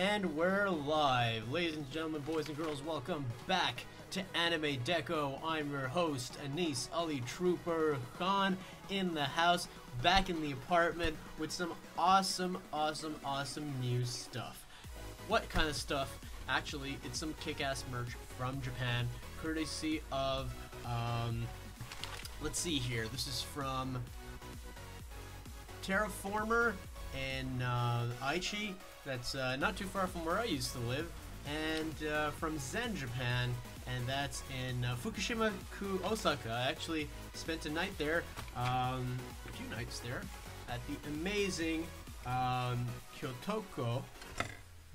And we're live. Ladies and gentlemen, boys and girls, welcome back to Anime Deco. I'm your host, Anis Ali Trooper Khan, in the house, back in the apartment with some awesome new stuff. What kind of stuff? Actually, it's some kick-ass merch from Japan, courtesy of, let's see here, this is from Terraformer and Aichi. That's not too far from where I used to live, and from Zen Japan, and that's in Fukushima-ku, Osaka. I actually spent a night there, a few nights there, at the amazing Kyotoko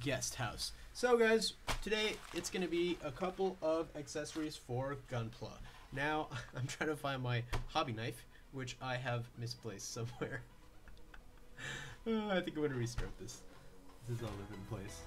guest house. So guys, today it's going to be a couple of accessories for Gunpla. Now, I'm trying to find my hobby knife, which I have misplaced somewhere. I think I'm going to restart this. This is all over the place.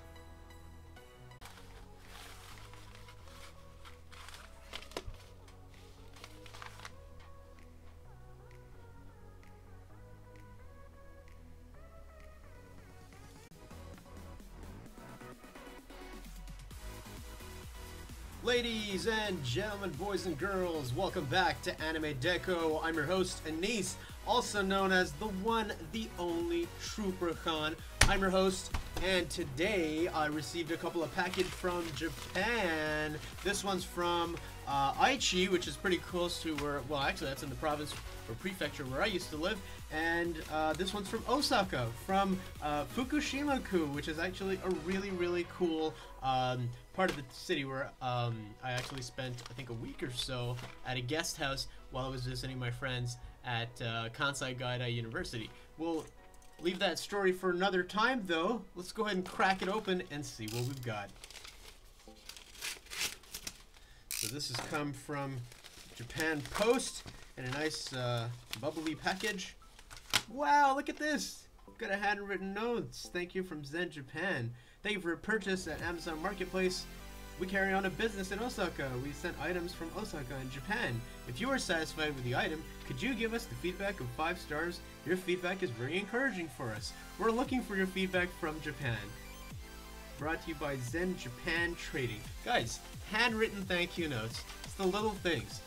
Ladies and gentlemen, boys and girls, welcome back to Anime Deco. I'm your host, Anis, also known as the one, the only Trooper Khan. I'm your host, and today I received a couple of packages from Japan. This one's from Aichi, which is pretty close to where, well, actually that's in the province or prefecture where I used to live. And this one's from Osaka, from Fukushima-ku, which is actually a really cool part of the city where I actually spent, I think, a week or so at a guest house while I was visiting my friends at Kansai Gaida University. We'll leave that story for another time, though. Let's go ahead and crack it open and see what we've got. So this has come from Japan Post in a nice bubbly package. Wow, look at this! Got a handwritten notes. Thank you from Zen Japan. Thank you for your purchase at Amazon Marketplace. We carry on a business in Osaka. We sent items from Osaka in Japan. If you are satisfied with the item, could you give us the feedback of 5 stars? Your feedback is very encouraging for us. We're looking for your feedback from Japan. Brought to you by Zen Japan Trading. Guys, handwritten thank you notes. It's the little things.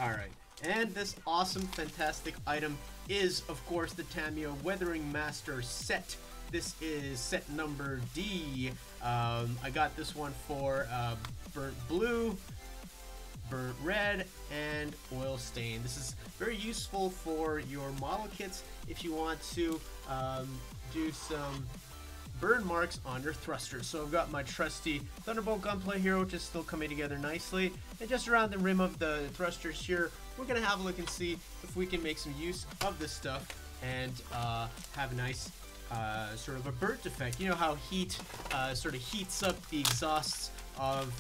Alright, and this awesome, fantastic item is, of course, the Tamiya Weathering Master set. This is set number D. I got this one for burnt blue, burnt red, and oil stain. This is very useful for your model kits if you want to do some burn marks on your thrusters. So I've got my trusty Thunderbolt Gunpla here, which is still coming together nicely. And just around the rim of the thrusters here, we're going to have a look and see if we can make some use of this stuff and have a nice sort of a burnt effect. You know how heat sort of heats up the exhausts of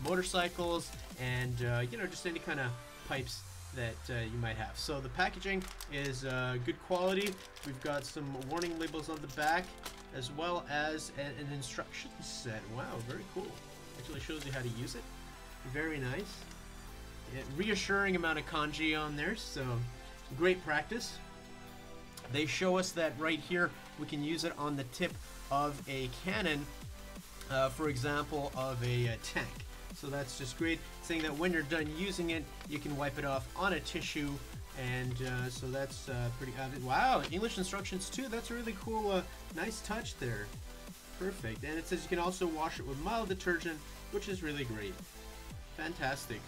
motorcycles and you know, just any kind of pipes that you might have. So the packaging is good quality. We've got some warning labels on the back, as well as an instruction set. Wow, very cool. Actually shows you how to use it. Very nice. Reassuring amount of kanji on there, so great practice. They show us that right here we can use it on the tip of a cannon, for example, of a tank. So that's just great, saying that when you're done using it, you can wipe it off on a tissue, and so that's pretty obvious. Wow, English instructions too. That's a really cool, nice touch there. Perfect. And it says you can also wash it with mild detergent, which is really great. Fantastic.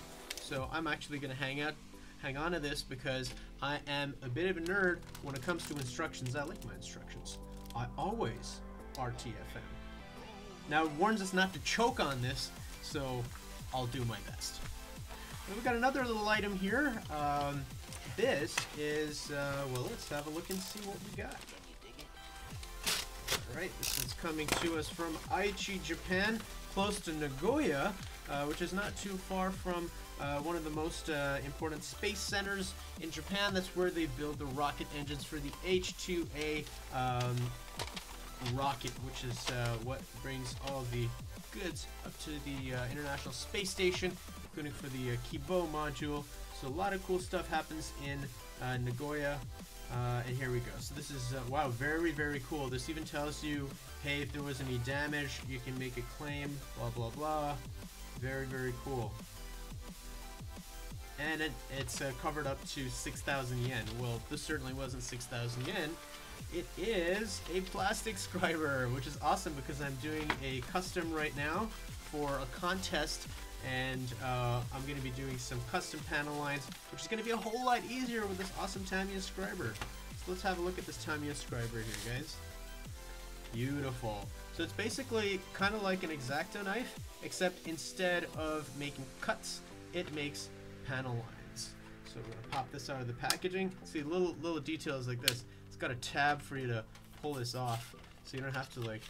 So I'm actually going to hang on to this because I am a bit of a nerd when it comes to instructions. I like my instructions. I always RTFM. Now it warns us not to choke on this, so I'll do my best. And we've got another little item here. This is, well, let's have a look and see what we got. Alright, this is coming to us from Aichi, Japan, close to Nagoya, which is not too far from one of the most important space centers in Japan. That's where they build the rocket engines for the H-2A rocket, which is what brings all the goods up to the International Space Station, including for the Kibo module. So a lot of cool stuff happens in Nagoya, and here we go. So this is, wow, very cool. This even tells you hey, if there was any damage, you can make a claim, blah, blah, blah. Very, very cool. And it's covered up to 6,000 yen. Well, this certainly wasn't 6,000 yen. It is a plastic Scriber, which is awesome because I'm doing a custom right now for a contest, and I'm going to be doing some custom panel lines, which is going to be a whole lot easier with this awesome Tamiya Scriber. So let's have a look at this Tamiya Scriber here, guys. Beautiful. So it's basically kind of like an X-Acto knife, except instead of making cuts, it makes panel lines. So we're going to pop this out of the packaging. See, little details like this. It's got a tab for you to pull this off, so you don't have to like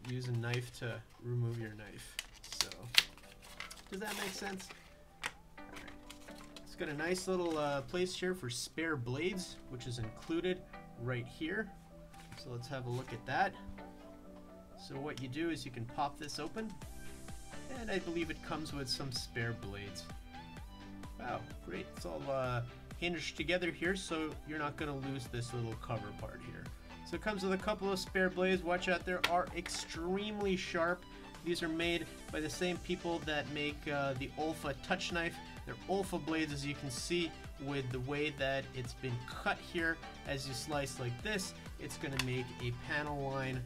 use a knife to remove your knife. So does that make sense? Alright. It's got a nice little place here for spare blades, which is included right here. So let's have a look at that. So what you do is you can pop this open, and I believe it comes with some spare blades. Wow, great. It's all hinged together here, so you're not going to lose this little cover part here. So it comes with a couple of spare blades. Watch out, they are extremely sharp. These are made by the same people that make the Olfa touch knife. They're Olfa blades, as you can see, with the way that it's been cut here. As you slice like this, it's going to make a panel line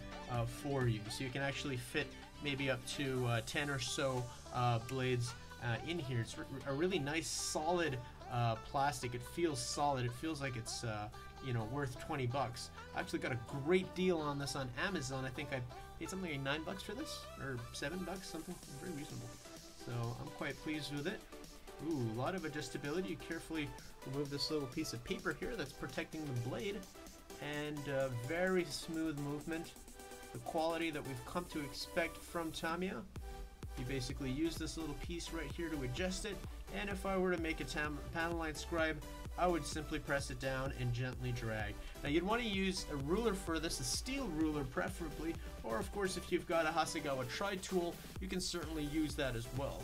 for you. So you can actually fit maybe up to 10 or so blades in here. It's a really nice solid plastic. It feels solid. It feels like it's you know, worth 20 bucks. I actually got a great deal on this on Amazon. I think I paid something like 9 bucks for this, or 7 bucks, something very reasonable. So I'm quite pleased with it. Ooh, a lot of adjustability. You carefully remove this little piece of paper here that's protecting the blade, and very smooth movement. The quality that we've come to expect from Tamiya. You basically use this little piece right here to adjust it, and if I were to make a panel line scribe, I would simply press it down and gently drag. Now you'd want to use a ruler for this, a steel ruler preferably, or of course if you've got a Hasegawa tri-tool, you can certainly use that as well.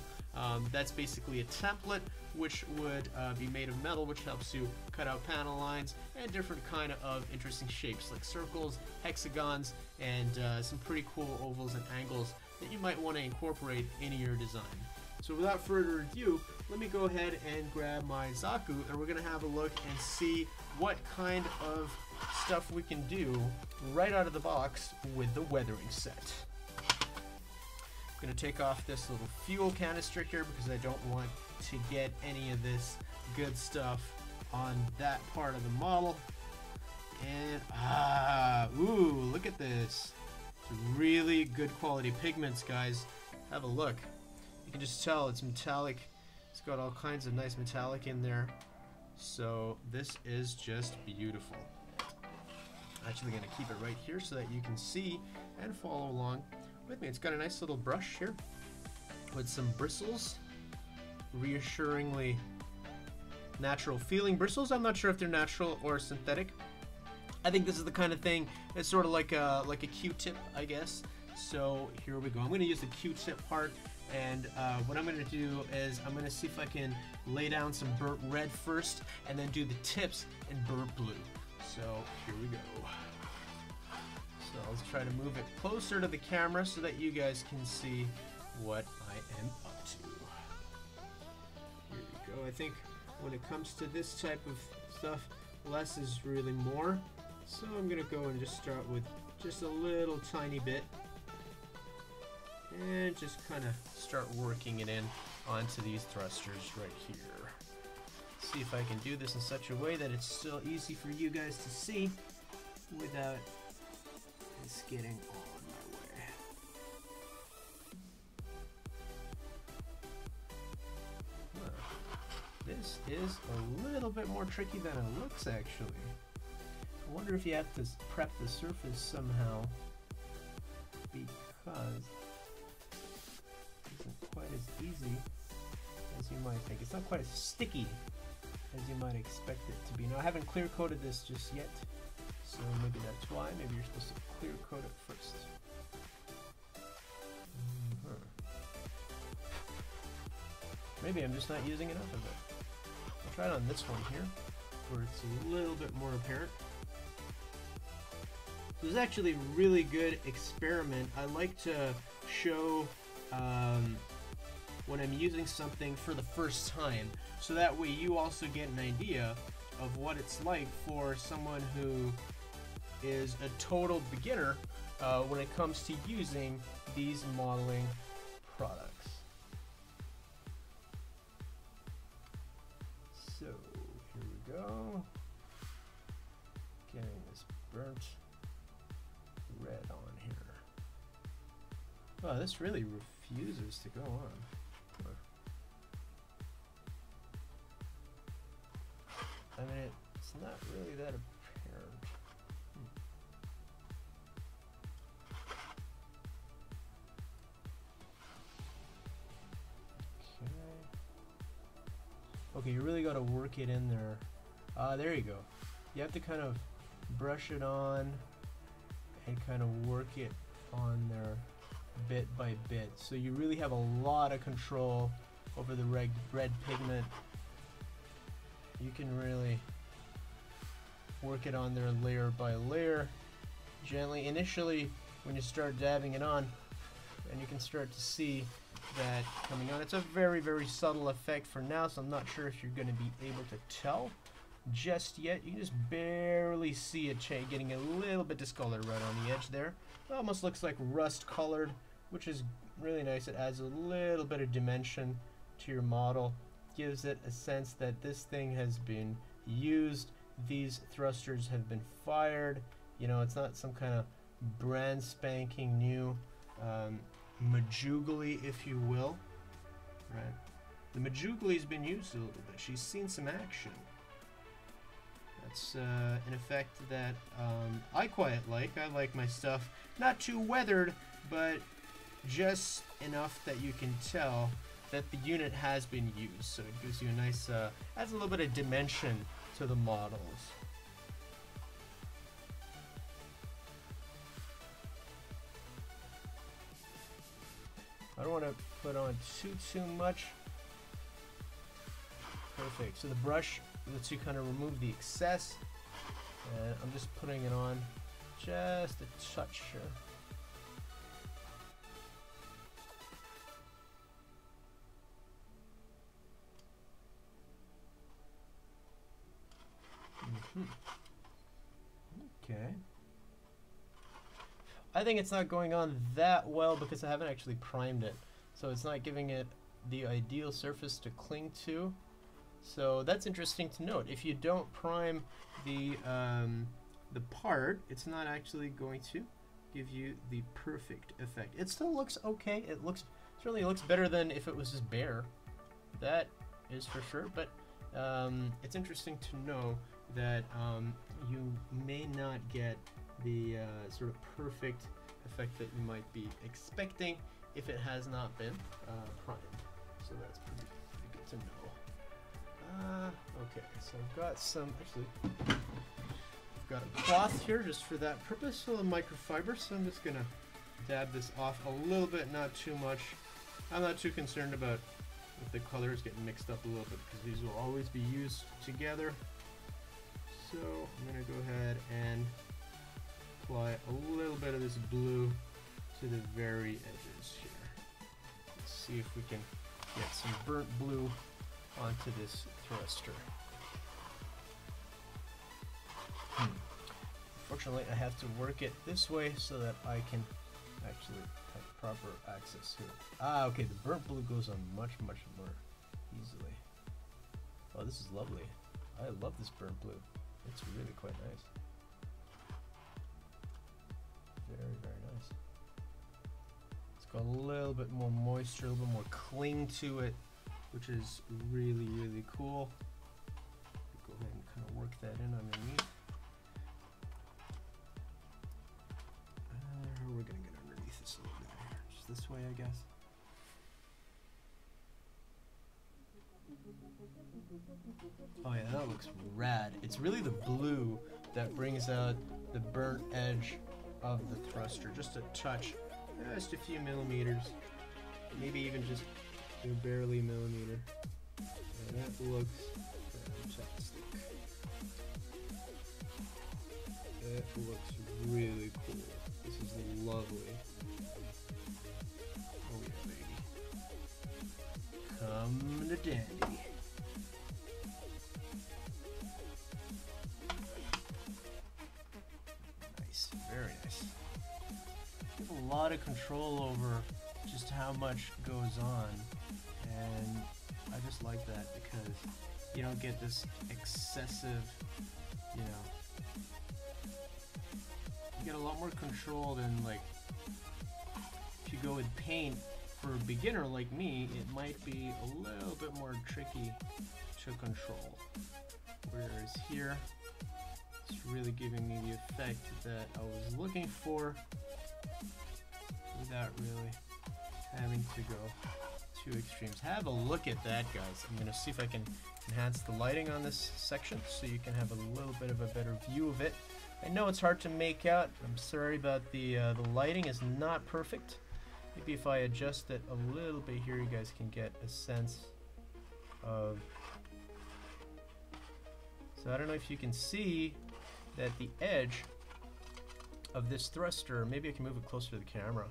That's basically a template which would be made of metal, which helps you cut out panel lines and different kind of interesting shapes like circles, hexagons, and some pretty cool ovals and angles that you might want to incorporate into your design. So without further ado, let me go ahead and grab my Zaku, and we're going to have a look and see what kind of stuff we can do right out of the box with the weathering set. I'm going to take off this little fuel canister here because I don't want to get any of this good stuff on that part of the model. And ooh, look at this. It's really good quality pigments, guys. Have a look. You can just tell it's metallic. It's got all kinds of nice metallic in there. So this is just beautiful. I'm actually going to keep it right here so that you can see and follow along with me. It's got a nice little brush here with some bristles. Reassuringly natural feeling bristles. I'm not sure if they're natural or synthetic. I think this is the kind of thing that's sort of like a Q-tip, I guess. So here we go. I'm going to use the Q-tip part, and what I'm going to do is I'm going to see if I can lay down some burnt red first and then do the tips in burnt blue. So here we go. So I'll try to move it closer to the camera so that you guys can see what I am up to. Here we go. I think when it comes to this type of stuff, less is really more. So I'm going to go and just start with just a little tiny bit. And just kind of start working it in onto these thrusters right here. See if I can do this in such a way that it's still easy for you guys to see without this getting all in my way. This is a little bit more tricky than it looks, actually. I wonder if you have to prep the surface somehow, because quite as easy as you might think. It's not quite as sticky as you might expect it to be. Now I haven't clear coated this just yet, so maybe that's why. Maybe you're supposed to clear coat it first. Maybe I'm just not using enough of it. I'll try it on this one here, where it's a little bit more apparent. So it's actually a really good experiment. I like to show when I'm using something for the first time, so that way you also get an idea of what it's like for someone who is a total beginner when it comes to using these modeling products. So here we go. Getting this burnt red on here. Oh, this really refuses to go on. I mean, it's not really that apparent. Okay, you really got to work it in there. There you go. You have to kind of brush it on and kind of work it on there bit by bit. So you really have a lot of control over the red pigment. You can really work it on there layer by layer, gently. Initially, when you start dabbing it on, and you can start to see that coming on. It's a very, very subtle effect for now, so I'm not sure if you're going to be able to tell just yet. You can just barely see it getting a little bit discolored right on the edge there. It almost looks like rust colored, which is really nice. It adds a little bit of dimension to your model. Gives it a sense that this thing has been used. These thrusters have been fired. You know, it's not some kind of brand spanking new Majugly, if you will. Right? The Majugly's been used a little bit. She's seen some action. That's an effect that I quite like. I like my stuff not too weathered, but just enough that you can tell that the unit has been used. So it gives you a nice, adds a little bit of dimension to the models. I don't want to put on too much. Perfect. So the brush lets you kind of remove the excess, and I'm just putting it on just a touch here. Okay. I think it's not going on that well because I haven't actually primed it, so it's not giving it the ideal surface to cling to. So that's interesting to note. If you don't prime the part, it's not actually going to give you the perfect effect. It still looks okay. It certainly looks better than if it was just bare. That is for sure. But it's interesting to know that you may not get the sort of perfect effect that you might be expecting if it has not been primed. So that's pretty good to know. Okay, so I've got some, actually, I've got a cloth here just for that purpose, a little microfiber, so I'm just gonna dab this off a little bit, not too much. I'm not too concerned about if the colors get mixed up a little bit because these will always be used together. So I'm gonna go ahead and apply a little bit of this blue to the very edges here. Let's see if we can get some burnt blue onto this thruster. Unfortunately, I have to work it this way so that I can actually have proper access to it. Ah, okay, the burnt blue goes on much more easily. Oh, this is lovely. I love this burnt blue. It's really quite nice. Very, very nice. It's got a little bit more moisture, a little bit more cling to it, which is really, really cool. Go ahead and kind of work that in underneath. We're gonna get underneath this a little bit here. Just this way, I guess. Oh yeah, that looks rad. It's really the blue that brings out the burnt edge of the thruster. Just a touch, just a few millimeters, maybe even just barely a millimeter. And that looks fantastic. That looks really cool. This is lovely. Oh yeah, baby. Come to dandy. Nice, very nice. You have a lot of control over just how much goes on, and I just like that because you don't get this excessive, you know, you get a lot more control than like if you go with paint. For a beginner like me, it might be a little bit more tricky to control, whereas here it's really giving me the effect that I was looking for without really having to go to extremes. Have a look at that, guys. I'm gonna see if I can enhance the lighting on this section so you can have a little bit of a better view of it. I know it's hard to make out. I'm sorry about the lighting is not perfect. Maybe if I adjust it a little bit here, you guys can get a sense of. So I don't know if you can see that the edge of this thruster, maybe I can move it closer to the camera.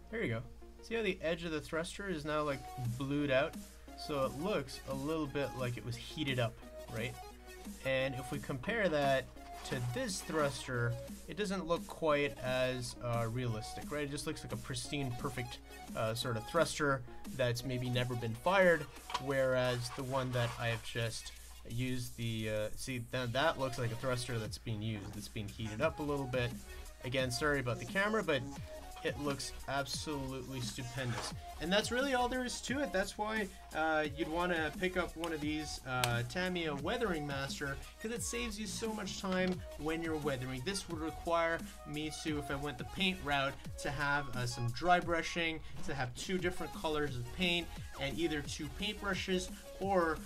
There you go. See how the edge of the thruster is now like blued out? So it looks a little bit like it was heated up, right? And if we compare that to this thruster, it doesn't look quite as realistic, right? It just looks like a pristine, perfect sort of thruster that's maybe never been fired, whereas the one that I have just used, see, that looks like a thruster that's being used, that's being heated up a little bit. Again, sorry about the camera, but it looks absolutely stupendous. And that's really all there is to it. That's why you'd want to pick up one of these Tamiya Weathering Master, because it saves you so much time when you're weathering. This would require me to, if I went the paint route, to have some dry brushing, to have 2 different colors of paint, and either 2 paintbrushes or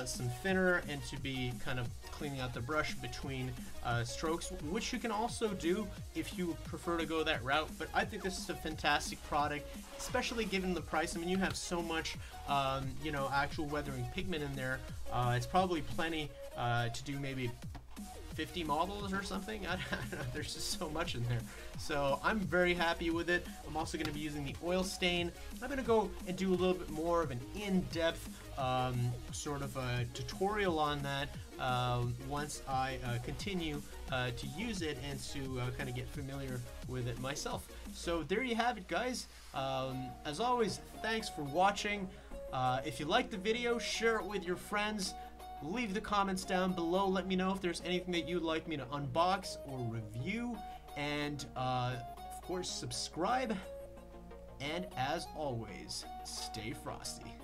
some thinner, and to be kind of cleaning out the brush between strokes, which you can also do if you prefer to go that route. But I think this is a fantastic product, especially given the price. I mean, you have so much you know, actual weathering pigment in there. It's probably plenty to do maybe 50 models or something. I don't know, there's just so much in there. So I'm very happy with it. I'm also going to be using the oil stain. I'm going to go and do a little bit more of an in-depth sort of a tutorial on that once I continue to use it and to kind of get familiar with it myself. So there you have it, guys. As always, thanks for watching. If you liked the video, share it with your friends. Leave the comments down below. Let me know if there's anything that you'd like me to unbox or review. And of course, subscribe. And as always, stay frosty.